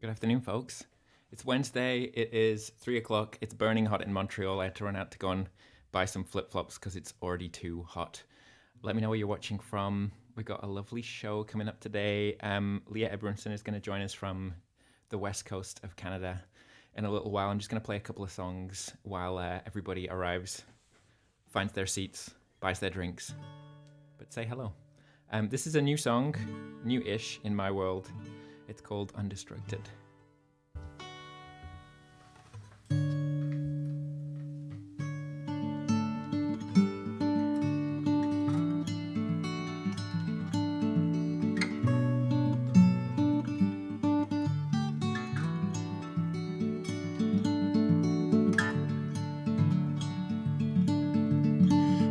Good afternoon, folks. It's Wednesday, it is 3 o'clock, it's burning hot in Montreal. I had to run out to go and buy some flip-flops because it's already too hot. Let me know where you're watching from. We've got a lovely show coming up today. Leah Abramson is going to join us from the west coast of Canada in a little while. I'm just going to play a couple of songs while everybody arrives, finds their seats, buys their drinks. But say hello. This is a new song, new-ish in my world. It's called Undestructed.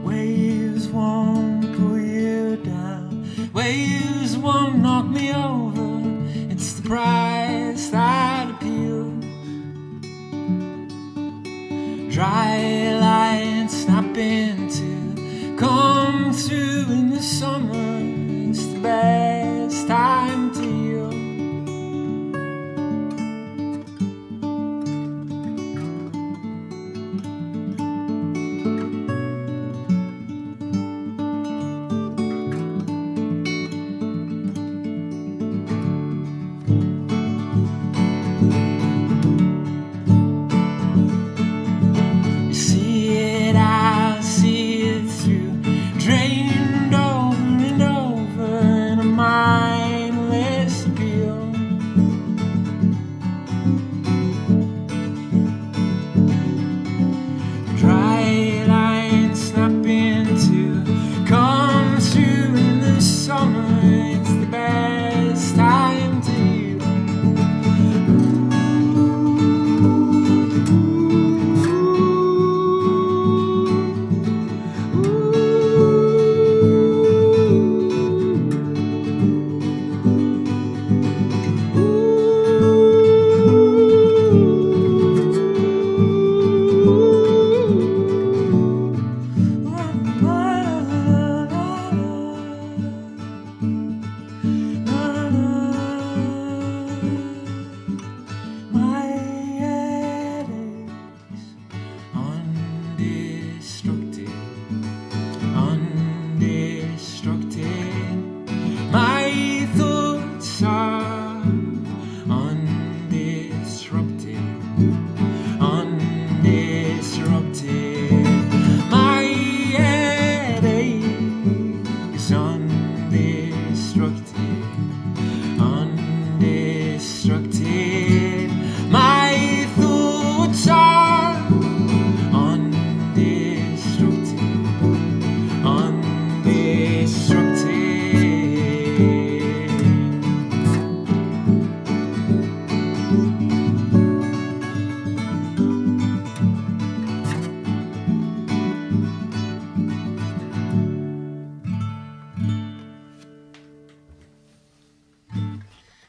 Waves won't pull you down, waves won't knock me over. It's the price that appeals. Dry lines snapping to come through in the summer. It's the best time to heal.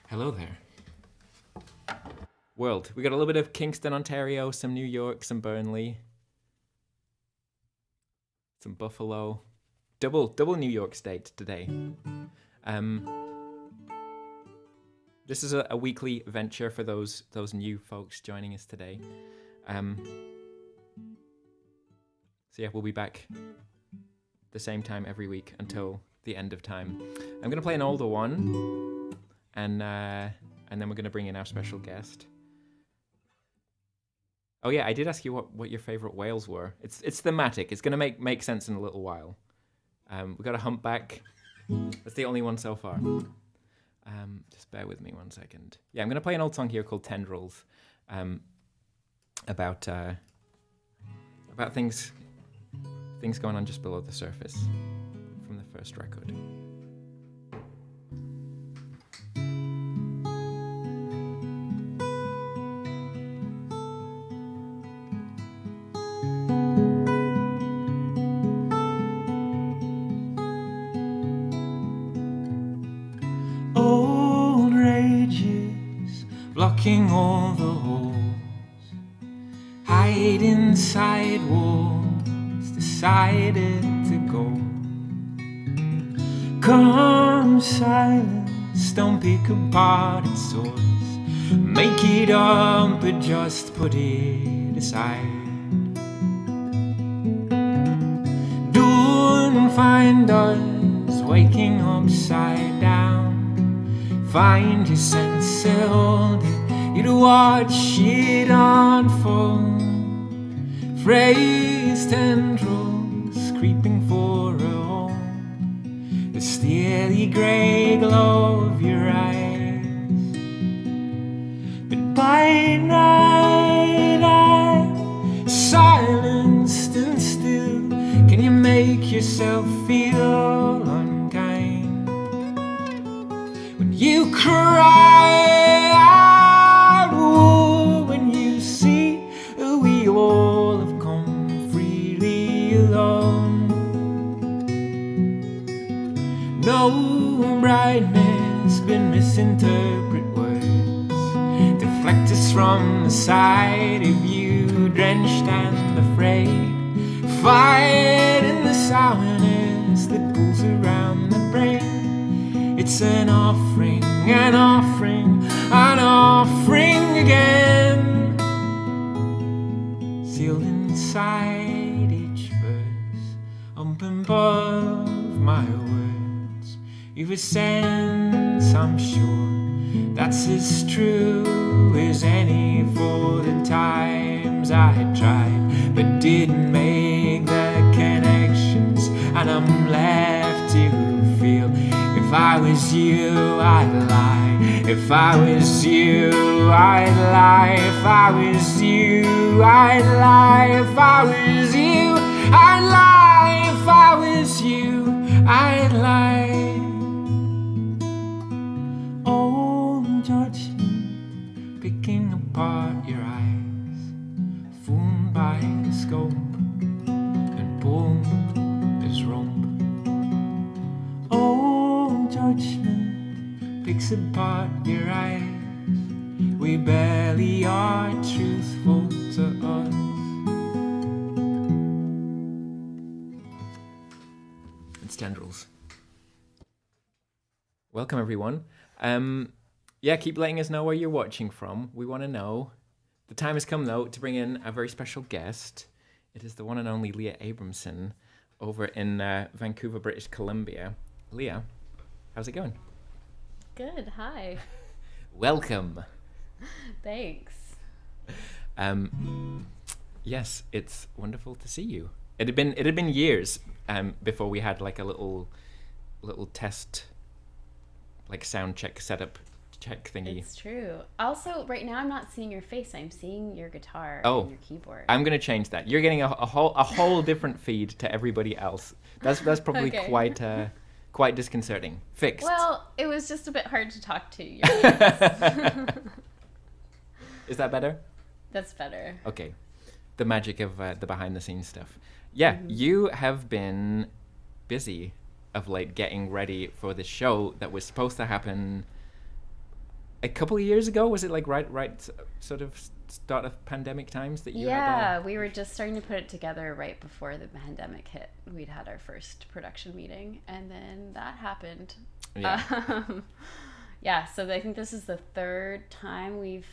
Hello there. World. We got a little bit of Kingston, Ontario, some New York, some Burnley, some Buffalo. Double New York State today. This is a weekly venture for those new folks joining us today. So yeah, we'll be back the same time every week until the end of time. I'm gonna play an older one, and then we're gonna bring in our special guest. Oh yeah, I did ask you what your favorite whales were. It's thematic. It's gonna make sense in a little while. We got a humpback. That's the only one so far. Just bear with me 1 second. Yeah, I'm gonna play an old song here called Tendrils, about things going on just below the surface from the first record. Old rages blocking all the holes, hide inside walls, decided to go. Calm silence, don't pick apart its source. Make it up, but just put it aside. Don't find us waking upside down. Find your sense of holding, you'd watch it unfold. Phrase tendrils creeping for a home. The steely grey glow of your eyes. But by night I'm silenced and still. Can you make yourself feel unkind? When you cry out, oh, when you see we all have come freely alone. No brightness but misinterpret words. Deflect us from the side of you, drenched and afraid. Fight in the sourness that pulls around the brain. It's an offering, an offering, an offering again. Sealed inside each verse, up above my words. You've a sense, I'm sure, that's as true as any. For the times I tried but didn't make the connections, and I'm left to feel. If I was you, I'd lie. If I was you, I'd lie. If I was you, I'd lie. If I was you, I'd lie. If I was you, I'd lie. Old judgment picking apart your eyes, fooled by the scope and pulled as rope. Old judgment picks apart your eyes. We barely are truthful to us. It's Tendrils. Welcome, everyone. Yeah, keep letting us know where you're watching from. We want to know. The time has come, though, to bring in a very special guest. It is the one and only Leah Abramson over in Vancouver, British Columbia. Leah, how's it going? Good, hi. Welcome. Thanks. Yes, it's wonderful to see you. It had been years before we had like a little test, like sound check setup check thingy. It's true. Also, right now I'm not seeing your face. I'm seeing your guitar Oh, and your keyboard. I'm gonna change that. You're getting a whole different feed to everybody else. That's probably Okay. quite disconcerting. Fixed. Well, it was just a bit hard to talk to your face. Is that better? That's better. Okay. The magic of the behind the scenes stuff. Yeah, you have been busy of late getting ready for the show that was supposed to happen a couple of years ago. Was it like right sort of start of pandemic times that you had? We were just starting to put it together right before the pandemic hit. We'd had our first production meeting, and then that happened. Yeah. So I think this is the third time we've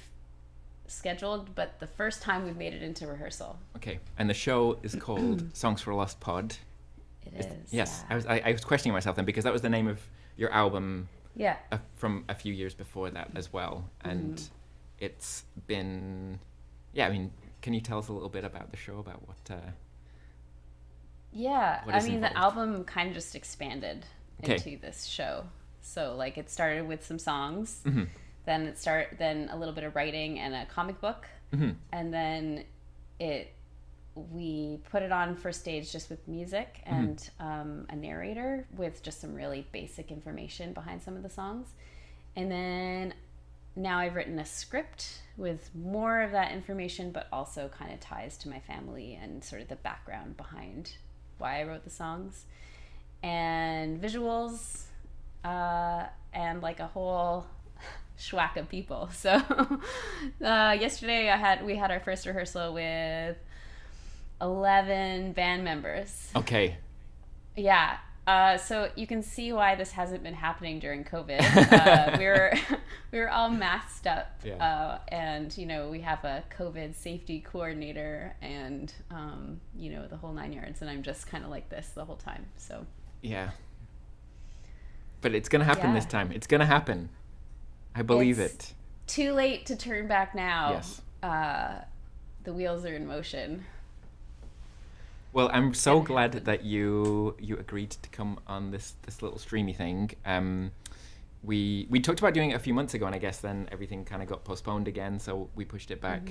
scheduled, but the first time we've made it into rehearsal. Okay, and the show is called Songs for a Lost Pod. It is. Yes, Yeah. I was questioning myself then, because that was the name of your album. Yeah. From a few years before that as well, and it's been, I mean, can you tell us a little bit about the show, about what? Yeah, what I is mean, involved? the album kind of just expanded Okay. into this show. So like it started with some songs, Mm-hmm. then a little bit of writing and a comic book, Mm-hmm. and then we put it on for stage just with music and a narrator with just some really basic information behind some of the songs. And then now I've written a script with more of that information, but also kind of ties to my family and sort of the background behind why I wrote the songs, and visuals, and like a whole schwack of people. So yesterday we had our first rehearsal with 11 band members. Okay. Yeah. So you can see why this hasn't been happening during COVID. We were all masked up, and we have a COVID safety coordinator, and the whole 9 yards. And I'm just kind of like this the whole time. So yeah, but it's gonna happen this time. It's gonna happen. I believe it. Too late to turn back now. Yes. The wheels are in motion. Well, I'm so glad that you agreed to come on this little streamy thing. We talked about doing it a few months ago, and I guess then everything kind of got postponed again, so we pushed it back.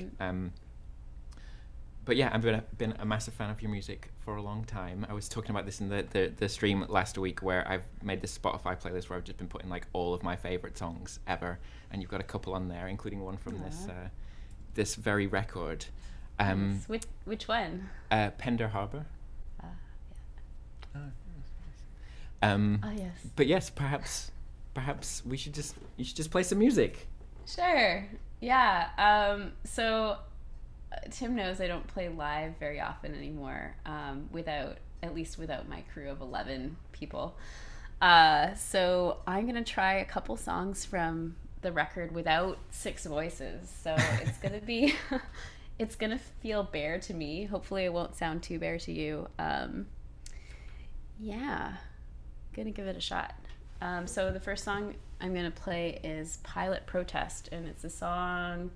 But yeah, I've been a massive fan of your music for a long time. I was talking about this in the stream last week, where I've made this Spotify playlist where I've just been putting like all of my favorite songs ever, and you've got a couple on there, including one from this very record. Which one? Pender Harbor. Yes. But yes, perhaps you should just play some music. Sure. Yeah. So Tim knows I don't play live very often anymore. Without my crew of 11 people. So I'm gonna try a couple songs from the record without 6 voices. So it's gonna be. It's going to feel bare to me. Hopefully it won't sound too bare to you. Yeah, going to give it a shot. So the first song I'm going to play is Pilot Protest, and it's a song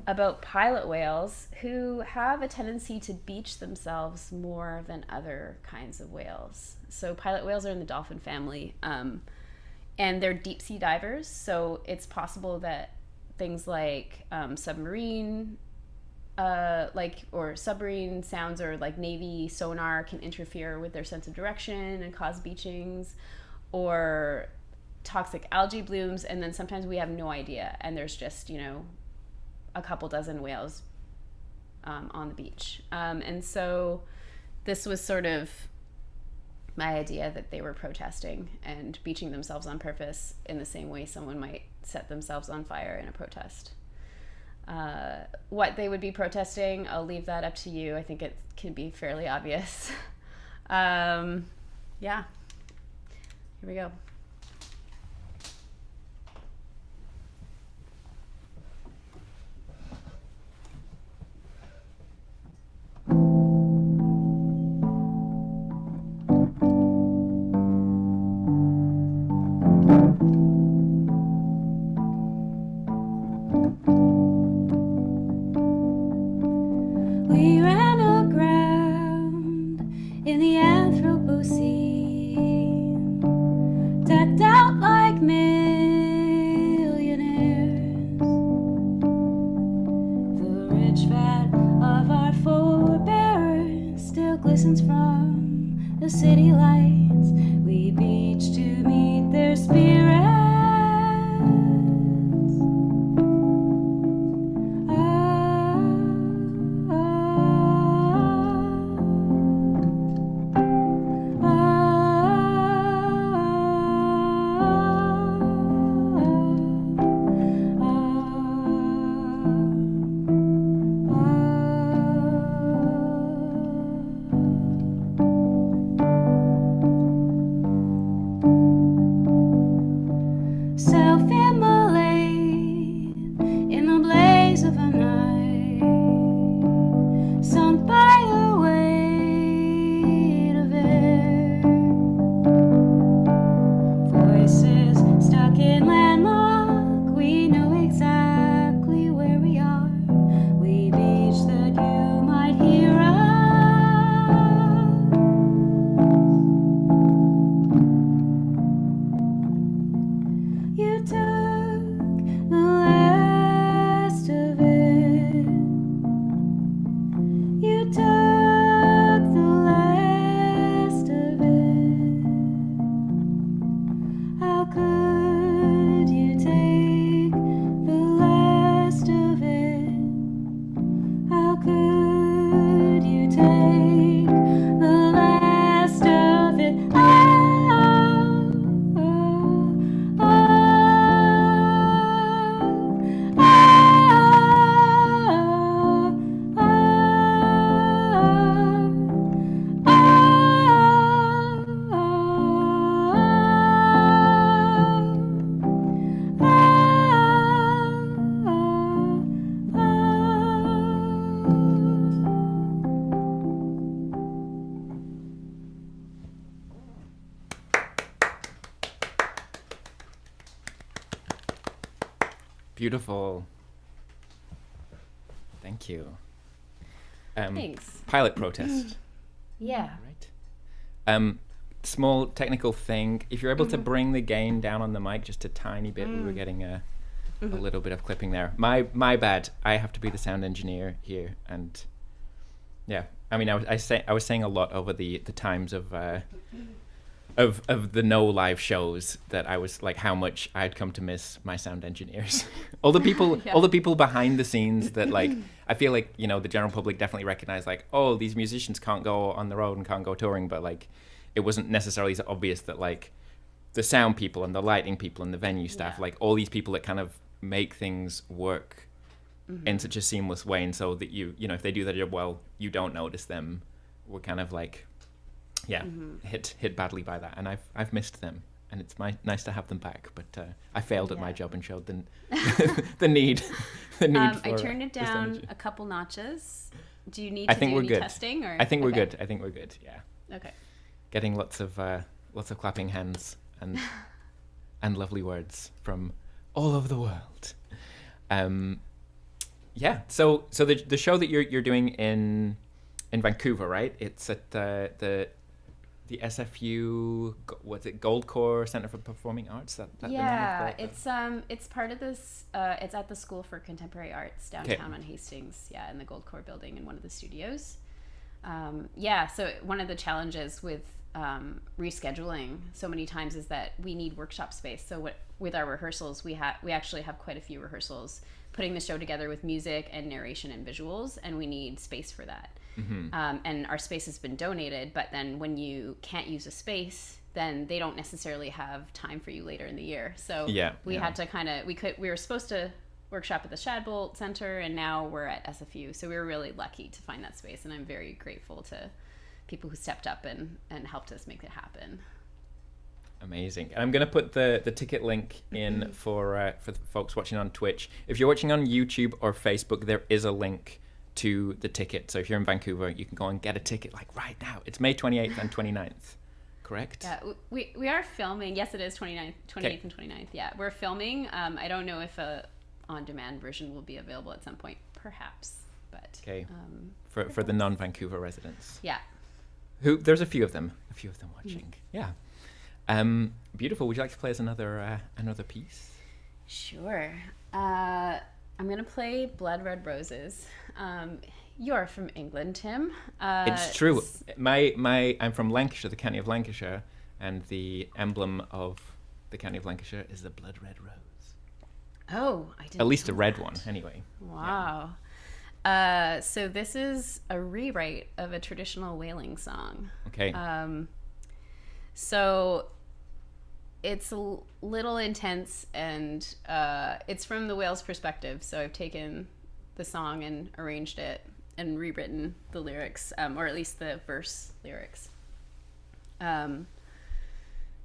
about pilot whales who have a tendency to beach themselves more than other kinds of whales. So pilot whales are in the dolphin family, and they're deep sea divers, so it's possible that things like submarine sounds or like Navy sonar can interfere with their sense of direction and cause beachings, or toxic algae blooms, and then sometimes we have no idea and there's just a couple dozen whales on the beach, and so this was sort of my idea, that they were protesting and beaching themselves on purpose in the same way someone might set themselves on fire in a protest. What they would be protesting, I'll leave that up to you. I think it can be fairly obvious. Yeah, here we go. We ran aground in the Anthropocene, decked out like millionaires. The rich fat of our forebears still glistens from the city lights. We beach to meet their spirits. Could Beautiful. Thank you. Thanks. Pilot protest. Yeah. Right. Small technical thing. If you're able to bring the gain down on the mic just a tiny bit, we were getting a little bit of clipping there. My bad. I have to be the sound engineer here, and yeah. I mean, I was saying a lot over the times of the no live shows that I was like how much I'd come to miss my sound engineers. all the people behind the scenes that like I feel like, you know, the general public definitely recognize like, oh, these musicians can't go on the road and can't go touring, but like it wasn't necessarily so obvious that like the sound people and the lighting people and the venue staff, like all these people that kind of make things work in such a seamless way, and so that you know, if they do their job well, you don't notice them. We're kind of like hit badly by that, and I've missed them, and it's nice to have them back, but I failed at my job and showed the need for I turned it down a couple notches. Do you need to do any testing? Or? I think we're good. I think we're good. Yeah. Okay. Getting lots of clapping hands and lovely words from all over the world. Yeah. So the show that you're doing in Vancouver, right? It's at the SFU, what's it, Goldcore Centre for Performing Arts? That yeah, it's part of this. It's at the School for Contemporary Arts downtown on Hastings. Yeah, in the Goldcore building in one of the studios. Yeah. So one of the challenges with rescheduling so many times is that we need workshop space. So with our rehearsals, we actually have quite a few rehearsals putting the show together with music and narration and visuals, and we need space for that. And our space has been donated, but then when you can't use a space, then they don't necessarily have time for you later in the year. So we had to we were supposed to workshop at the Shadbolt Center, and now we're at SFU. So we were really lucky to find that space, and I'm very grateful to people who stepped up and helped us make it happen. Amazing. And I'm going to put the ticket link in for the folks watching on Twitch. If you're watching on YouTube or Facebook, there is a link to the ticket. So if you're in Vancouver, you can go and get a ticket like right now. It's May 28th and 29th, correct? Yeah, we are filming. Yes, it is 28th and 29th. Yeah, we're filming. I don't know if a on-demand version will be available at some point, perhaps. But for the non-Vancouver residents. Yeah. There's a few of them watching. Yeah. Beautiful. Would you like to play us another piece? Sure. I'm gonna play Blood Red Roses. You're from England, Tim. It's true. I'm from Lancashire, the county of Lancashire, and the emblem of the county of Lancashire is the blood red rose. Oh, I didn't. At least a red one, anyway. Wow. Yeah. So this is a rewrite of a traditional whaling song. Okay. So it's a little intense, and it's from the whale's perspective. So I've taken the song and arranged it and rewritten the lyrics, or at least the verse lyrics.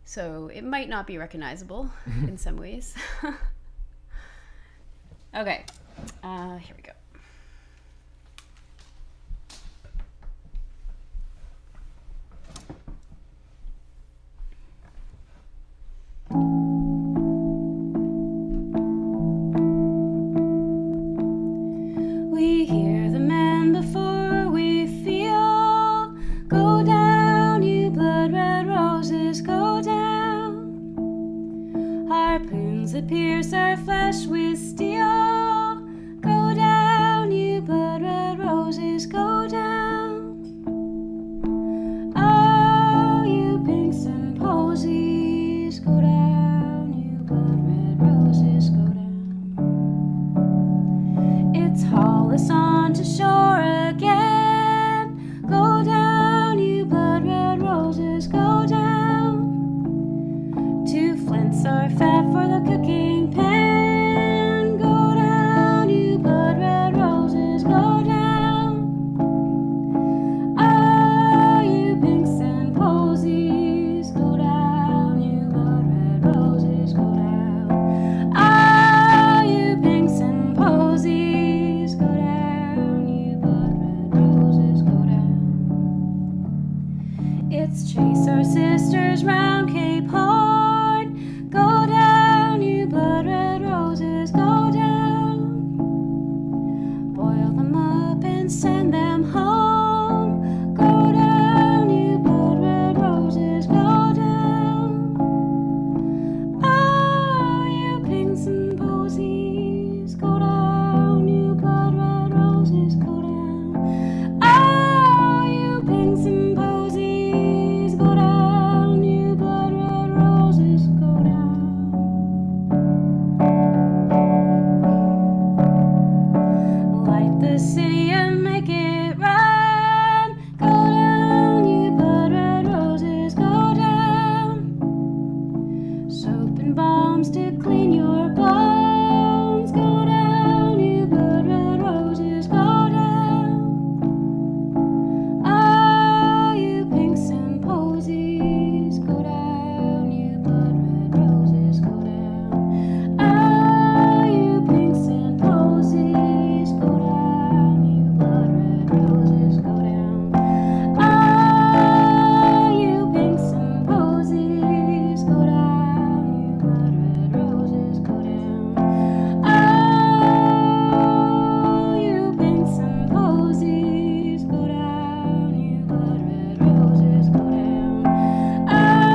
So it might not be recognizable in some ways. Okay, here we go. We hear the man before we feel. Go down, you blood red roses, go down. Harpoons that pierce our flesh with steel. Go down, you blood red roses, go down. Oh, you pinks and posies, go down, you blood red roses, go down. It's haul us on to shore again. Go down, you blood red roses, go down. Two flints are fat for the cooking pan. Go down, you blood red roses, go down. Oh, you pinks and posies, go down, you blood red roses, go down. Oh, you pinks and posies, go down, you blood red roses, go down. It's chase our sisters round Cape Horn. Go down, comes to clean your bones. Go down, you blood red roses, go down. Ah, you pinks and posies, go down, you blood red roses, go down. Ah, you pinks and posies, go down, you blood red roses, go down. Ah, you pinks and posies, go down, you blood red roses, go down. Ah, you pinks and posies, go down, you blood red roses, go down. Ah,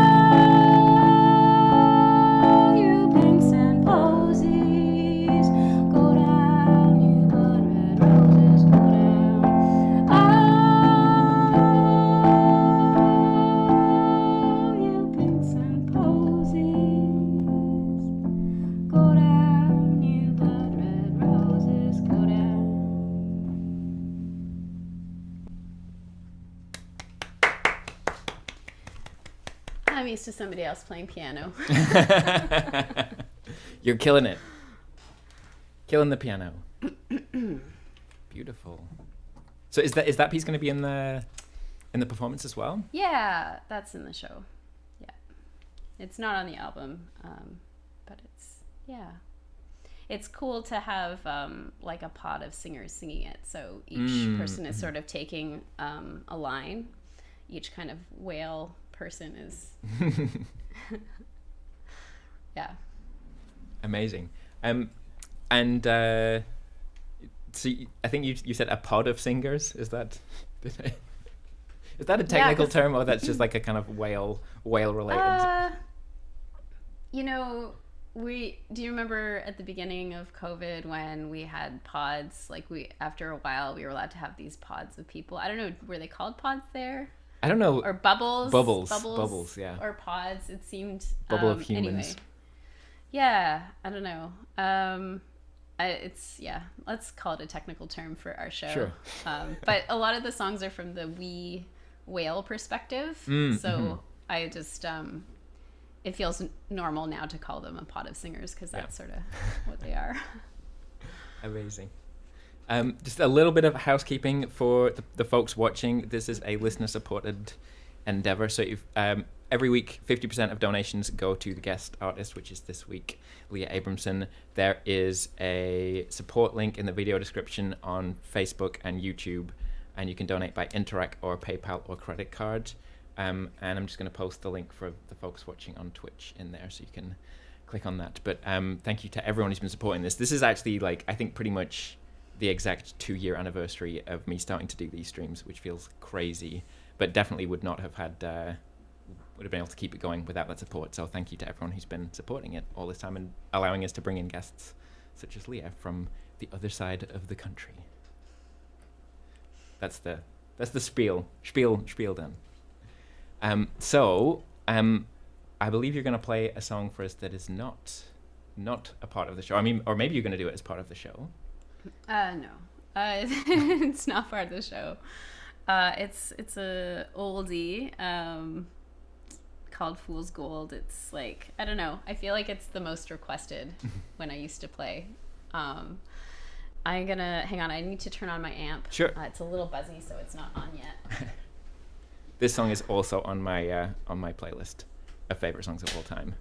you pinks and posies, go down, you blood red roses, go down. Ah, you pinks and posies, go down, you blood red roses, go down. I'm used to somebody else playing piano. You're killing it. Killing the piano. Beautiful. So is that piece going to be in the performance as well? Yeah, that's in the show. Yeah. It's not on the album, but it's cool to have like a pod of singers singing it. So each person is sort of taking a line. Each kind of whale person is, yeah. Amazing. And so I think you said a pod of singers. Is that is that a technical term, or that's just like a kind of whale related? You know, do you remember at the beginning of COVID when we had pods? Like after a while, we were allowed to have these pods of people. I don't know, were they called pods there? I don't know. Or bubbles. Bubbles, yeah. Or pods, it seemed. Bubble of humans. Anyway. Yeah, I don't know. Let's call it a technical term for our show. Sure. But a lot of the songs are from the wee whale perspective. So I just, it feels normal now to call them a pod of singers because that's sort of what they are. Amazing. Just a little bit of housekeeping for the folks watching. This is a listener-supported endeavor. So if, every week, 50% of donations go to the guest artist, which is this week, Leah Abramson. There is a support link in the video description on Facebook and YouTube, and you can donate by Interac or PayPal or credit card. And I'm just going to post the link for the folks watching on Twitch in there, so you can click on that. But thank you to everyone who's been supporting this. This is actually, like, I think pretty much the exact 2-year anniversary of me starting to do these streams, which feels crazy, but definitely would not have had would have been able to keep it going without that support. So thank you to everyone who's been supporting it all this time and allowing us to bring in guests such as Leah from the other side of the country. That's the spiel done. I believe you're going to play a song for us that is not a part of the show. I mean, or maybe you're going to do it as part of the show. No, it's not part of the show. It's a oldie called Fool's Gold. It's like, I don't know, I feel like it's the most requested when I used to play. I'm gonna hang on, I need to turn on my amp. Sure. It's a little buzzy, so it's not on yet. This song is also on my playlist of favorite songs of all time.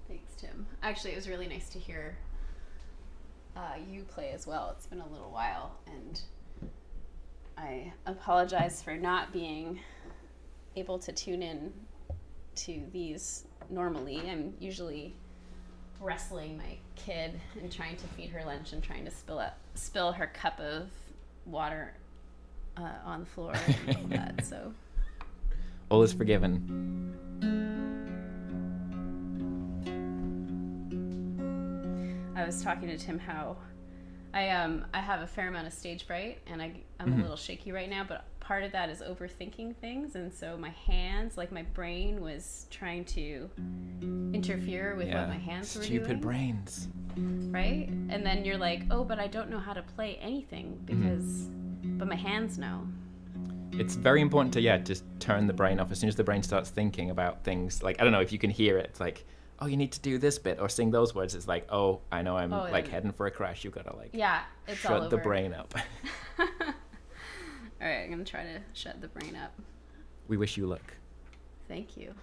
Thanks, Tim. Actually, it was really nice to hear you play as well. It's been a little while, and I apologize for not being able to tune in to these normally. I'm usually wrestling my kid and trying to feed her lunch and trying to spill her cup of water on the floor and all that. So all is forgiven. I was talking to Tim how I have a fair amount of stage fright, and I'm a little shaky right now, but part of that is overthinking things, and so my hands, like my brain was trying to interfere with what my hands were doing. Stupid brains. Right? And then you're like, oh, but I don't know how to play anything but my hands know. It's very important to just turn the brain off as soon as the brain starts thinking about things. Like, I don't know if you can hear it. It's like, oh, you need to do this bit or sing those words, it's like, oh, I know I'm like then- heading for a crash. You gotta like Yeah, it's all over. shut the brain up. All right, I'm gonna try to shut the brain up. We wish you luck. Thank you.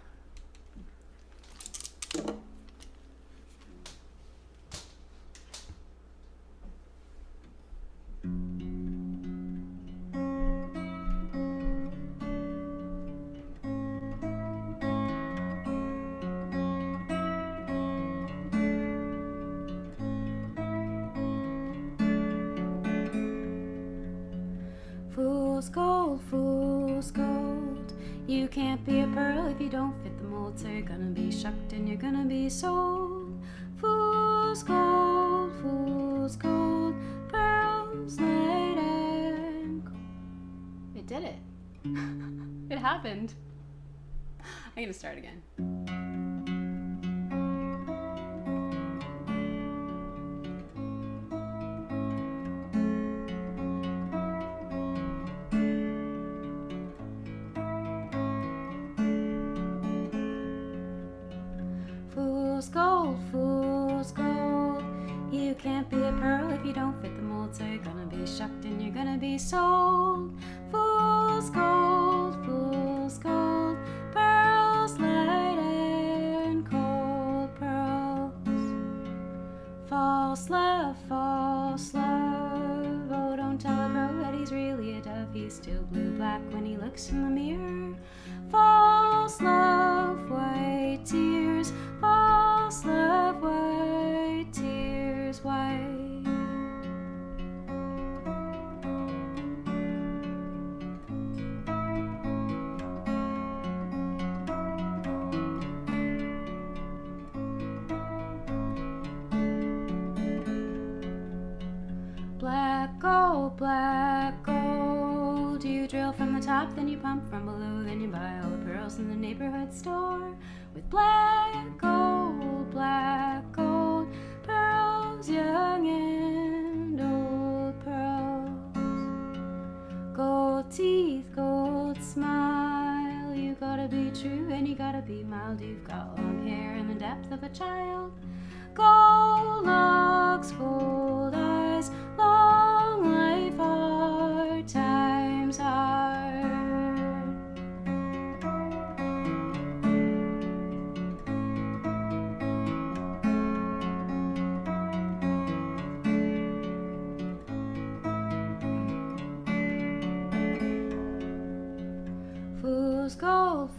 Fool's gold, fool's gold. You can't be a pearl if you don't fit the mold, so you're gonna be shucked and you're gonna be sold. Fool's gold, pearls laid and gold. It did it. It happened. I'm gonna start again. Fool's gold. You can't be a pearl if you don't fit the mold, so you're gonna be shucked and you're gonna be sold. Fool's gold, pearls light and cold pearls. False love, oh don't tell a crow that he's really a dove, he's still blue-black when he looks in the mirror. False love, white tears, false love, white tears, white. Black gold. You drill from the top, then you pump from below, then you buy all the pearls in the neighborhood store. With black gold, pearls, young and old pearls. Gold teeth, gold smile. You gotta be true and you gotta be mild. You've got long hair and the depth of a child. Gold locks, gold eyes, long life, hard times hard.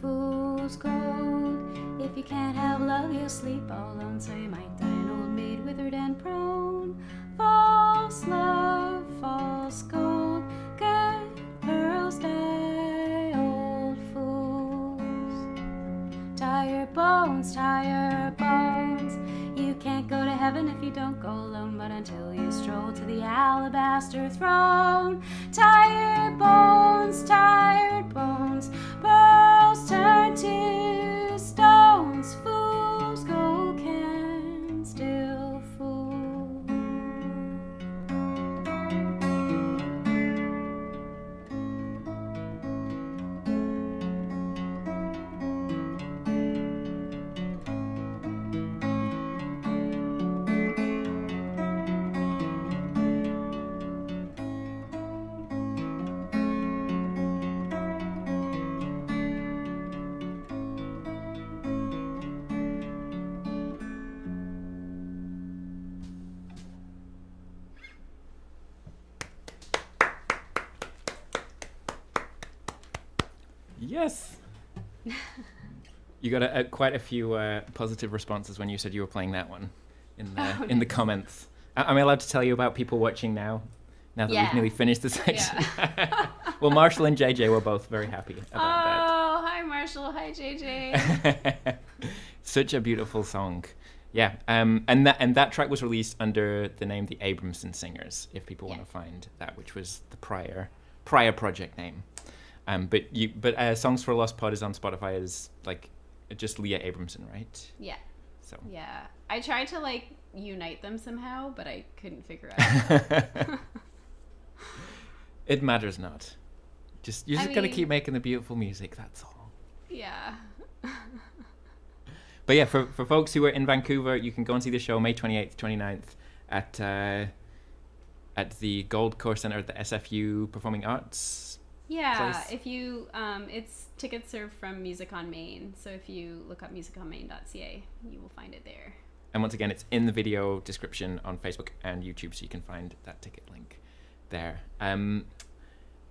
Fool's gold. If you can't have love, you'll sleep all alone, so you might die an old maid, withered and prone. False love, false gold, good pearls die, old fools. Tired bones, you can't go to heaven if you don't go alone, but until you stroll to the alabaster throne. Tired bones, pearls turn to stones. Fools gold can still fool. Yes. You got quite a few positive responses when you said you were playing that one in the comments. Am I allowed to tell you about people watching now? Now that we've nearly finished the section. Yeah. Well, Marshall and JJ were both very happy about that. Oh, hi Marshall, hi JJ. Such a beautiful song. Yeah, and that track was released under the name the Abramson Singers, if people want to find that, which was the prior project name. But Songs for a Lost Pod is on Spotify as like just Leah Abramson, right? Yeah. So. Yeah, I tried to like unite them somehow, but I couldn't figure out. It matters not. You just gotta keep making the beautiful music. That's all. Yeah. But yeah, for folks who are in Vancouver, you can go and see the show May 28th, 29th at the Gold Core Centre at the SFU Performing Arts. Yeah, place? if you, it's tickets are from Music on Main. So if you look up musiconmain.ca, you will find it there. And once again, it's in the video description on Facebook and YouTube, so you can find that ticket link there. I'm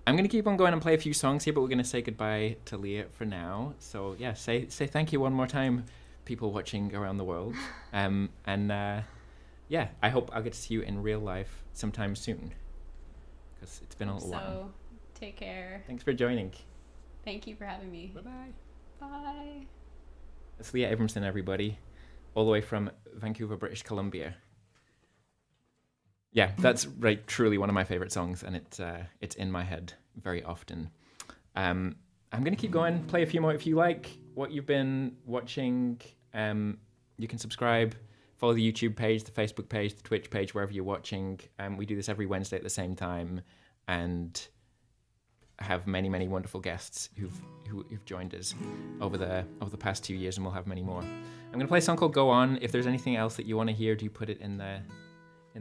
going to keep on going and play a few songs here, but we're going to say goodbye to Leah for now. So yeah, say thank you one more time, people watching around the world. Yeah, I hope I'll get to see you in real life sometime soon, because it's been a little while. So take care. Thanks for joining. Thank you for having me. Bye-bye. Bye. It's Leah Abramson, everybody, all the way from Vancouver, British Columbia. Yeah, that's right. Truly one of my favorite songs, and it's in my head very often. I'm gonna keep going, play a few more. If you like what you've been watching, you can subscribe, follow the YouTube page, the Facebook page, the Twitch page, wherever you're watching. We do this every Wednesday at the same time, and have many, many wonderful guests who've joined us over the past 2 years, and we'll have many more. I'm gonna play a song called "Go On." If there's anything else that you want to hear, do put it in the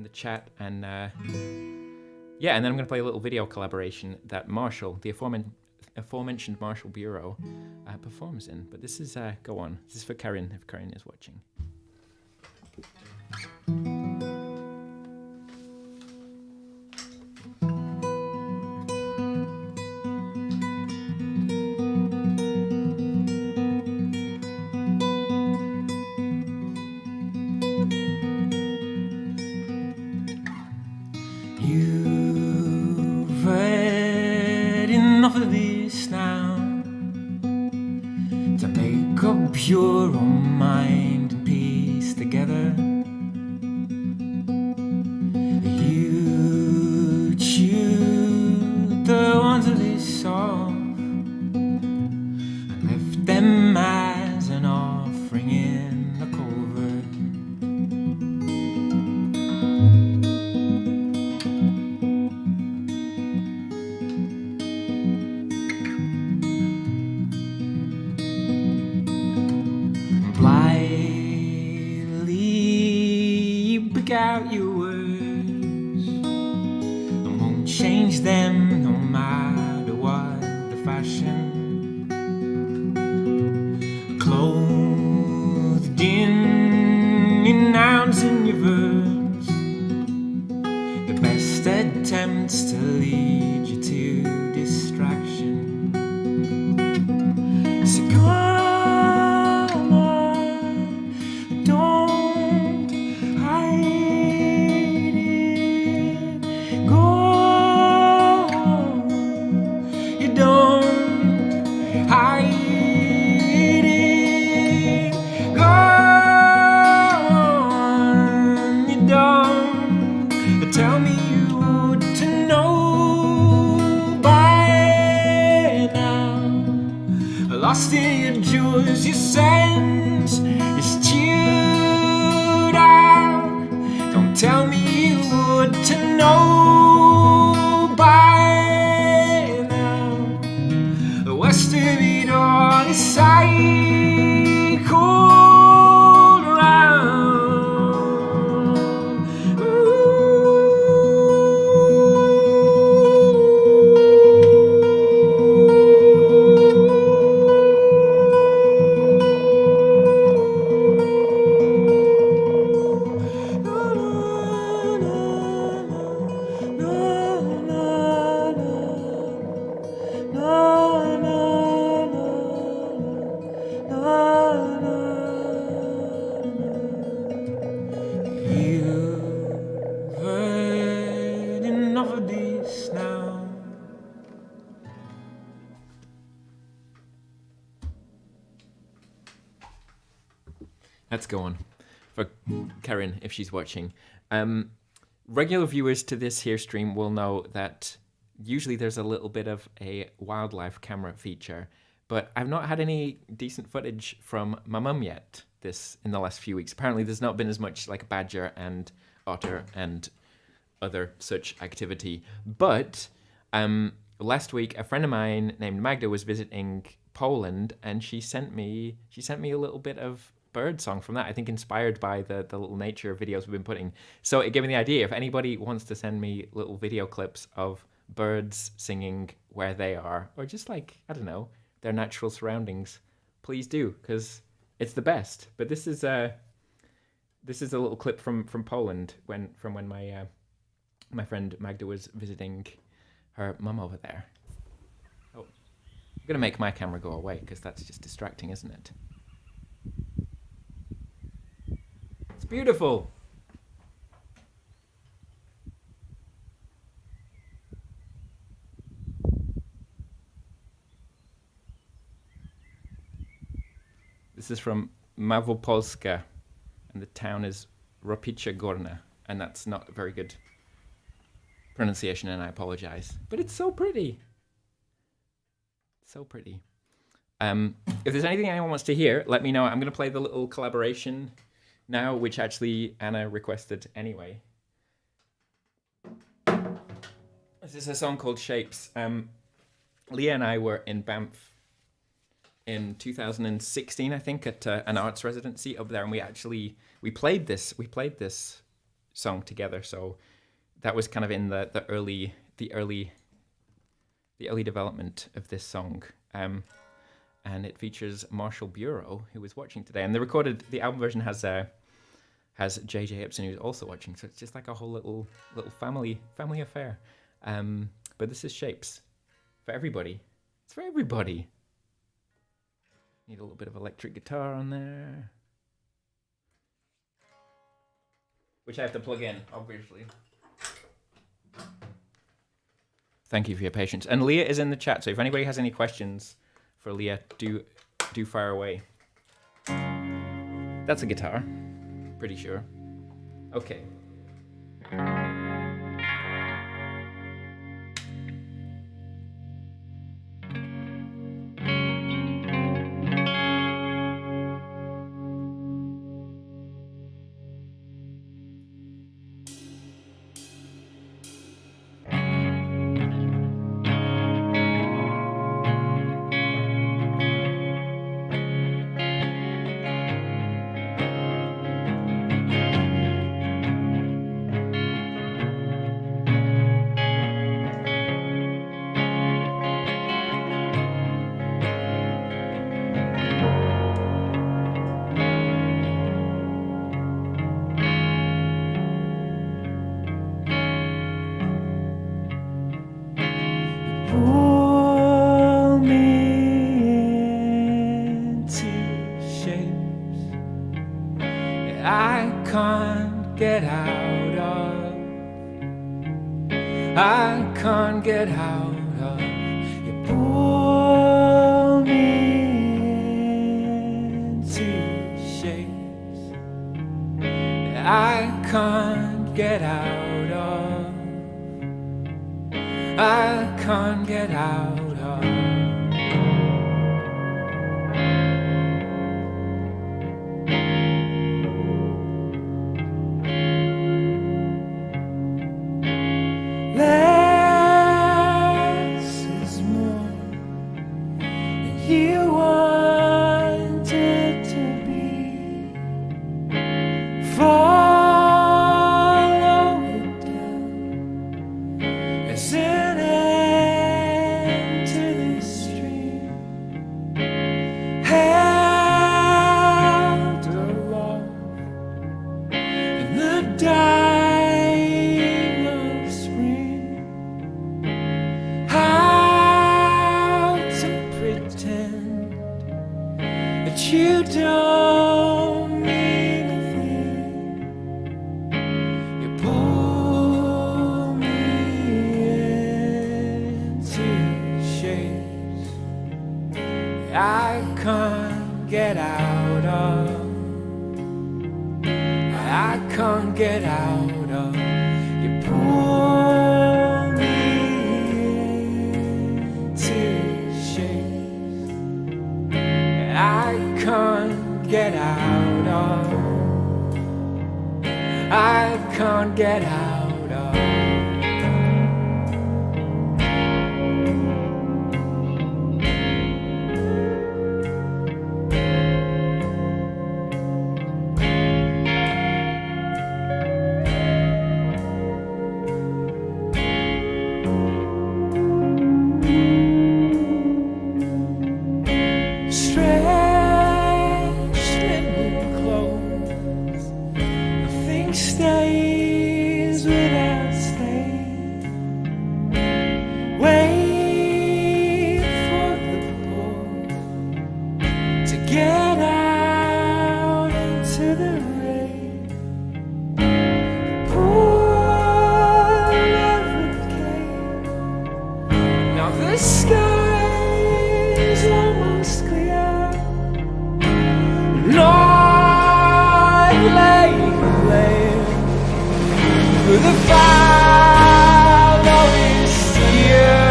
chat, and yeah, and then I'm going to play a little video collaboration that Marshall, the aforementioned Marshall Bureau, performs in. But this is Go On. This is for Karen, if Karen is watching. You've heard enough of this now to make up your own mind and piece together. You chewed the ones of this off and left them as an offering in the covert. Out your words and won't change them no matter what the fashion. Clothed in nouns and your verbs, the best attempts to lead you to distraction. So go on, don't hide. Tell me you ought to know by now. Lost in your jewels, your sense is chewed out. Don't tell me you ought to know by now. The worst of it all is cycled around. Let's go on. For Karen, if she's watching. Regular viewers to this here stream will know that usually there's a little bit of a wildlife camera feature, but I've not had any decent footage from my mum yet in the last few weeks. Apparently there's not been as much like badger and otter and other such activity. But last week, a friend of mine named Magda was visiting Poland, and she sent me a little bit of bird song from that. I think inspired by the little nature videos we've been putting. So it gave me the idea. If anybody wants to send me little video clips of birds singing where they are, or just like, I don't know, their natural surroundings, please do, because it's the best. But this is a little clip from Poland when my my friend Magda was visiting her mum over there. Oh, I'm gonna make my camera go away because that's just distracting, isn't it? It's beautiful. This is from Małopolska, and the town is Ropice Górne, and that's not a very good pronunciation, and I apologize. But it's so pretty. So pretty. If there's anything anyone wants to hear, let me know. I'm going to play the little collaboration now, which actually Anna requested anyway. This is a song called Shapes. Leah and I were in Banff in 2016, I think, at an arts residency up there, and we played this song together. So that was kind of in the early development of this song, and it features Marshall Bureau, who was watching today, and the album version has JJ Ibsen, who's also watching. So it's just like a whole little family affair. But this is Shapes for everybody. It's for everybody. Need a little bit of electric guitar on there, which I have to plug in, obviously. Thank you for your patience. And Leah is in the chat, so if anybody has any questions for Leah, do fire away. That's a guitar, pretty sure. Okay. Get out of, you pull me into shapes I can't get out of, I can't get out of. stays without stay. Wait for the port to get out into the rain. Poor never came. Now the sky's almost clear. Not laying late through the following year.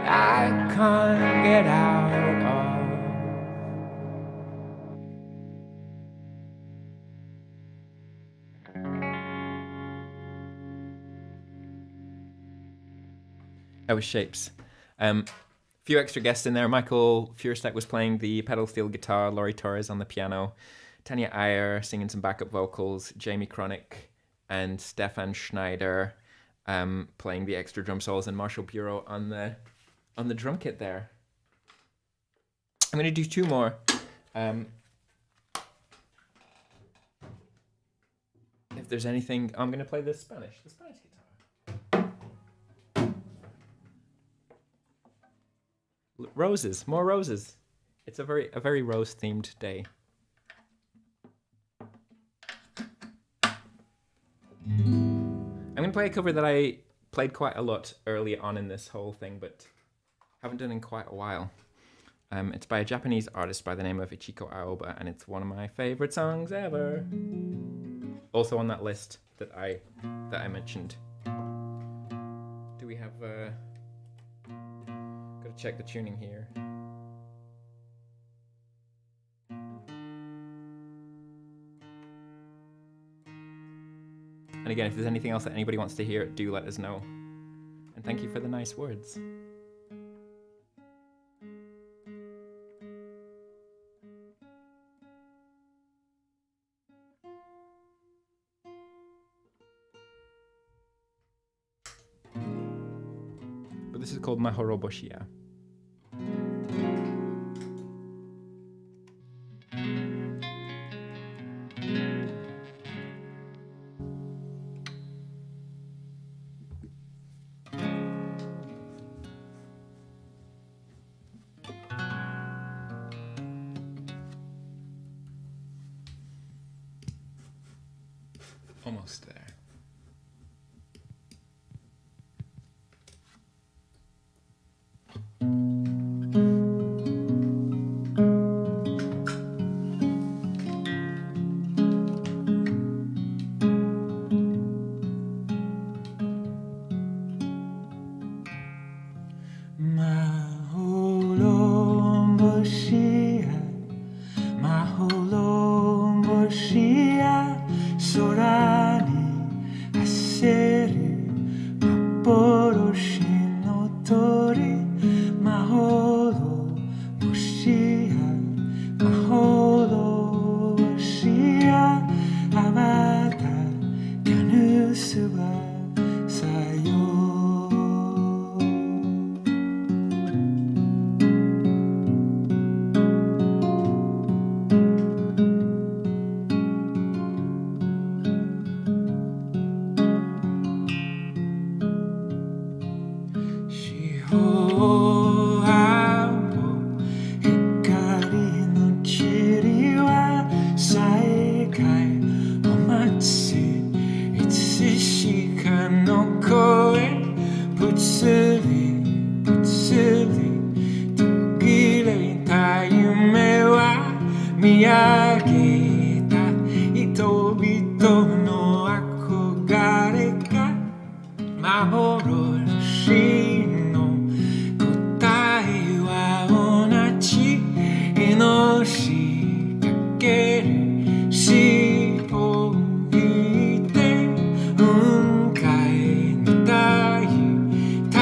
I can't get out of. That was Shapes. Few extra guests in there. Michael Fursteck was playing the pedal steel guitar, Laurie Torres on the piano, Tanya Ayer singing some backup vocals, Jamie Cronick and Stefan Schneider playing the extra drum solos, and Marshall Bureau on the drum kit there. I'm going to do two more. If there's anything, I'm going to play the Spanish guitar. Roses, more roses. It's a very rose themed day. I'm going to play a cover that I played quite a lot early on in this whole thing, but haven't done in quite a while. It's by a Japanese artist by the name of Ichiko Aoba, and it's one of my favorite songs ever. Also on that list that I mentioned. Do we have gotta check the tuning here. And again, if there's anything else that anybody wants to hear, do let us know. And thank you for the nice words. But this is called Mahoroboshia. Almost there. Maholombashia, Sorani 見上げた人々の憧れが幻の答えは同じ命かける潮を引いて雲海みたいた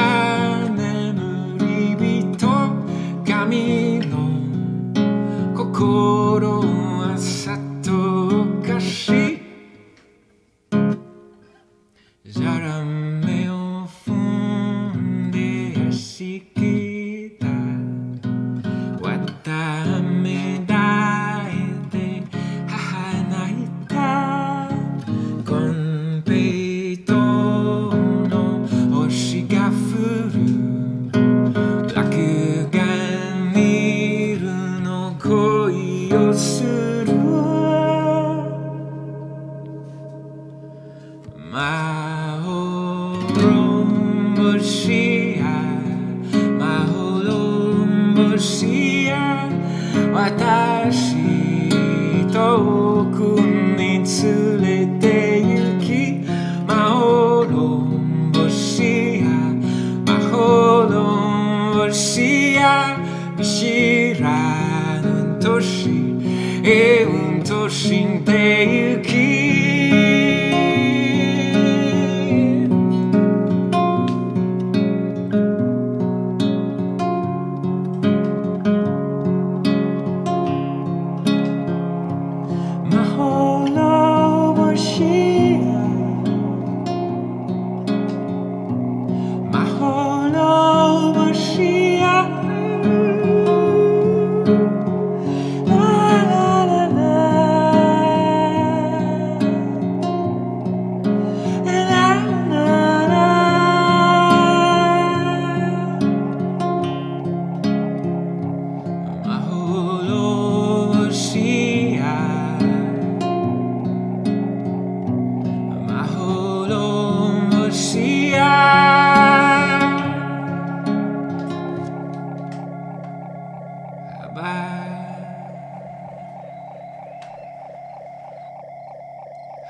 眠り人神の心はさとかしざらめを踏んでやしきたわためだえて母泣いたコンペイトの星が降る落雁見るの恋をするまほろん星やまほろん星や私遠くに連れて行きまほろん星やまほろん星や見知らぬ年永遠と死んでゆき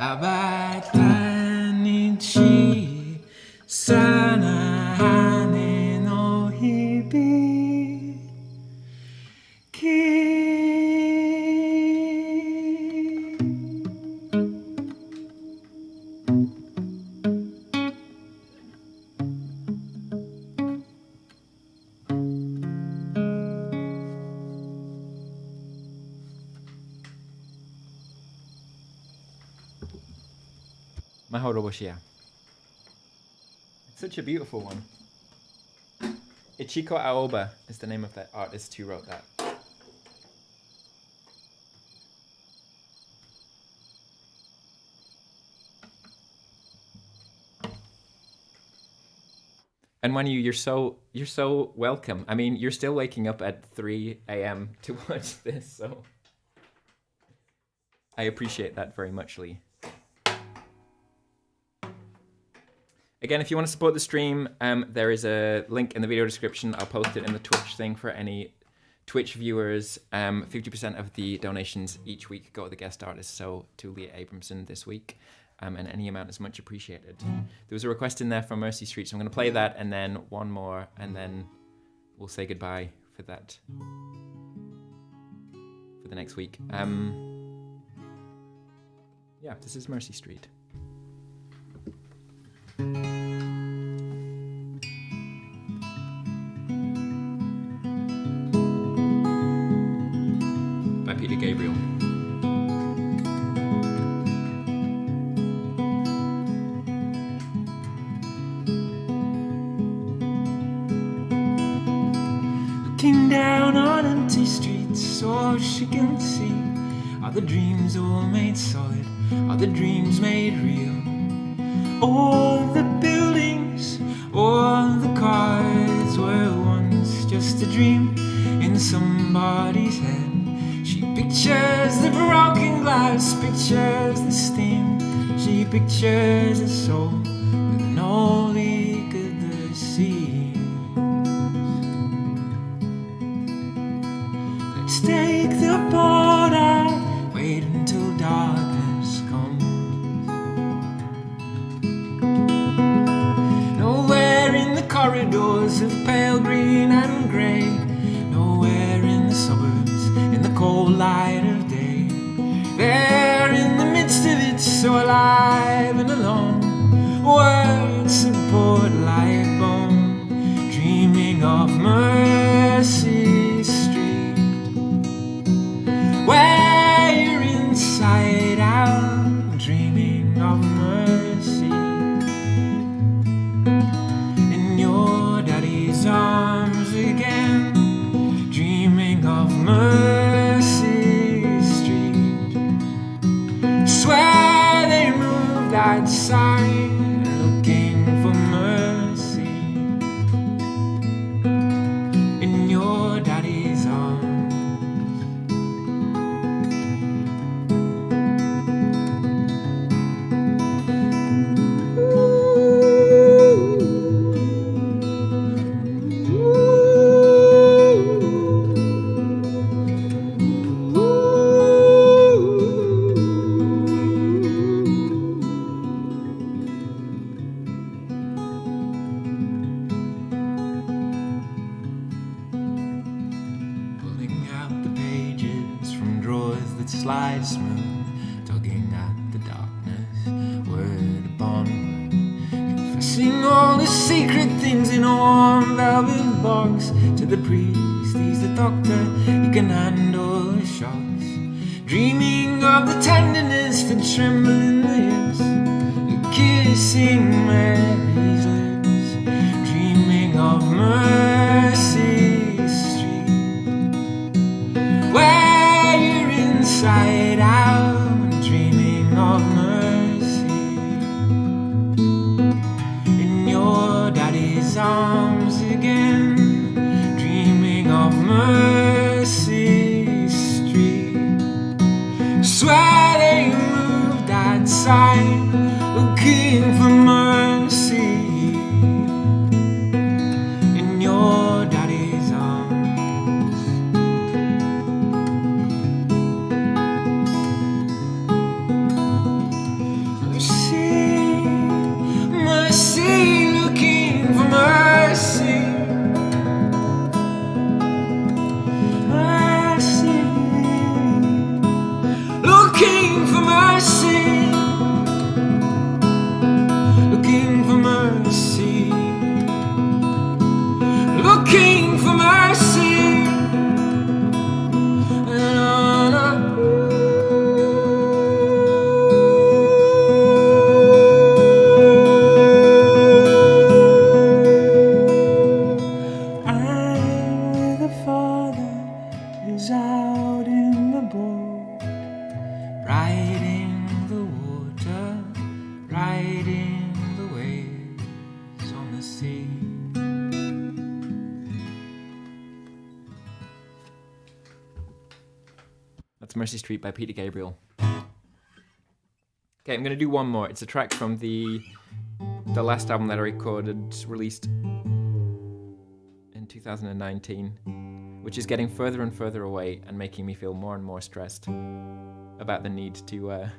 羽ばたに小さな羽の響きMahoroboshia. It's such a beautiful one. Ichiko Aoba is the name of the artist who wrote that. And when you're so welcome. I mean, you're still waking up at 3 a.m. to watch this, so I appreciate that very much, Lee. Again, if you want to support the stream, there is a link in the video description. I'll post it in the Twitch thing for any Twitch viewers. 50% of the donations each week go to the guest artist, so to Leah Abramson this week. And any amount is much appreciated. There was a request in there from Mercy Street, so I'm going to play that and then one more, and then we'll say goodbye for that for the next week. Yeah, this is Mercy Street. By Peter Gabriel. Looking down on empty streets so she can see all the dreams were made solid, all the dreams made real. All the buildings, all the cars were once just a dream in somebody's head. She pictures the broken glass, pictures the steam. She pictures a soul with no leak of the sea. Let's take the boat out. fields of pale green and grey, nowhere in the suburbs, in the cold light of day. There in the midst of it, so alive and alone, words support like bone, dreaming of Mercy Street, where you're inside out, dreaming of mercy, in your daddy's arms again, dreaming of Mercy Street. Swear they moved outside, looking for mercy, in your daddy's arms. Pulling out the pages from drawers that slide smooth, tugging at the darkness, word upon word, confessing all the secret things in a warm velvet box. To the priest, he's the doctor, he can handle the shocks, dreaming of the tenderness that tremble in the hips, kissing Mary's lips, dreaming of Mercy Street, where you're inside out, dreaming of mercy, in your daddy's arms again, dreaming of Mercy Street. Swear they moved outside, looking for mercy, in your daddy's arms. Mercy, mercy, looking for mercy, mercy, looking for mercy, looking for mercy, looking for mercy. I'm with a father who's out in the boat, riding the water, riding the waves on the sea. That's Mercy Street by Peter Gabriel. Okay, I'm gonna do one more. It's a track from the last album that I recorded, released in 2019, which is getting further and further away and making me feel more and more stressed about the need to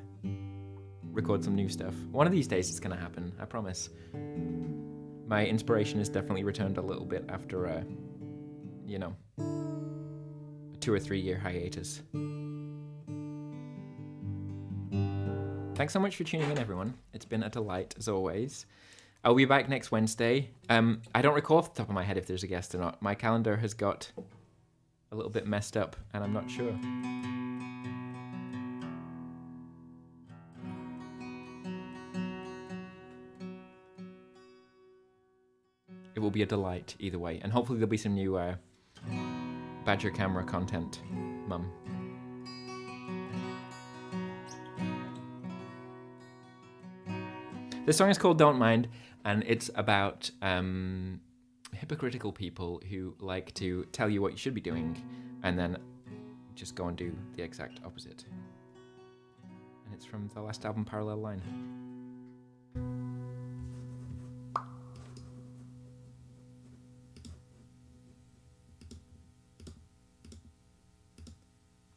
record some new stuff. One of these days it's gonna happen, I promise. My inspiration has definitely returned a little bit after a 2 or 3 year hiatus. Thanks so much for tuning in, everyone. It's been a delight, as always. I'll be back next Wednesday. I don't recall off the top of my head if there's a guest or not. My calendar has got a little bit messed up, and I'm not sure. It will be a delight either way, and hopefully there'll be some new Badger camera content, Mum. This song is called Don't Mind, and it's about hypocritical people who like to tell you what you should be doing and then just go and do the exact opposite. And it's from the last album, Parallel Line.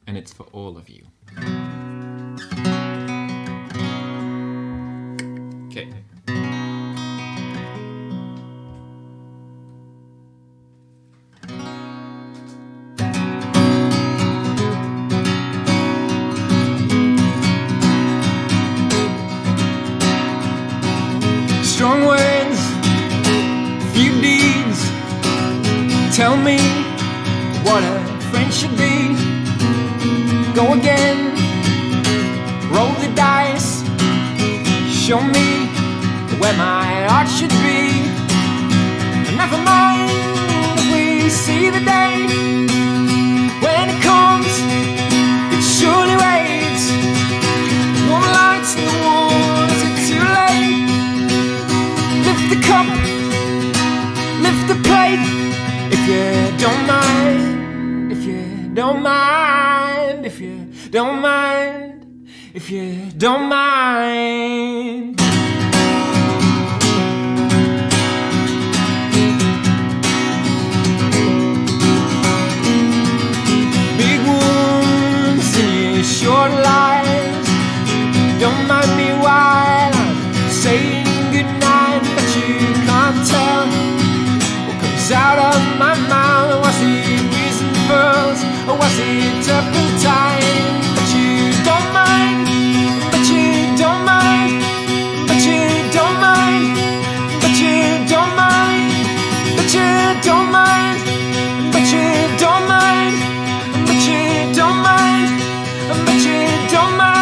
And it's for all of you. Okay. Tell me what a friend should be. Go again, roll the dice. Show me where my heart should be. And never mind if we see the day. When it comes, it surely waits. Warm lights in the warm, is it too late? Lift the cup, lift the plate. If you don't mind, if you don't mind, if you don't mind, if you don't mind. Big wounds in your short lives. Don't mind me while I'm saying goodnight, but you can't tell what comes out of my mouth. Was it reason pearls or was it turpentine? But you don't mind, but you don't mind, but you don't mind, but you don't mind, but you don't mind, but you don't mind, but you don't mind, but you don't mind.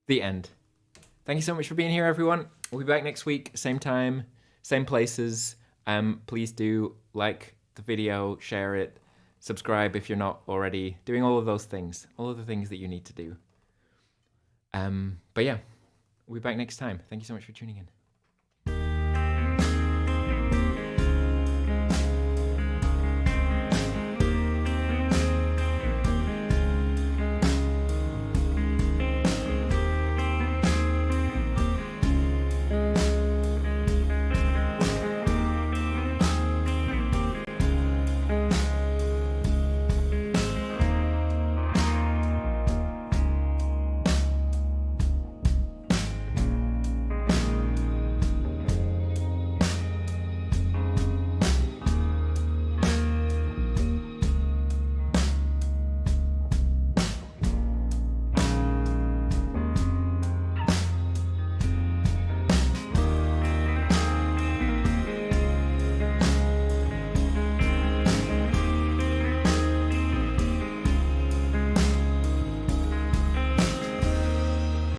The end. Thank you so much for being here, everyone. We'll be back next week, same time, same places. Please do like the video, share it, subscribe if you're not already, doing all of those things, all of the things that you need to do. But yeah, we'll be back next time. Thank you so much for tuning in.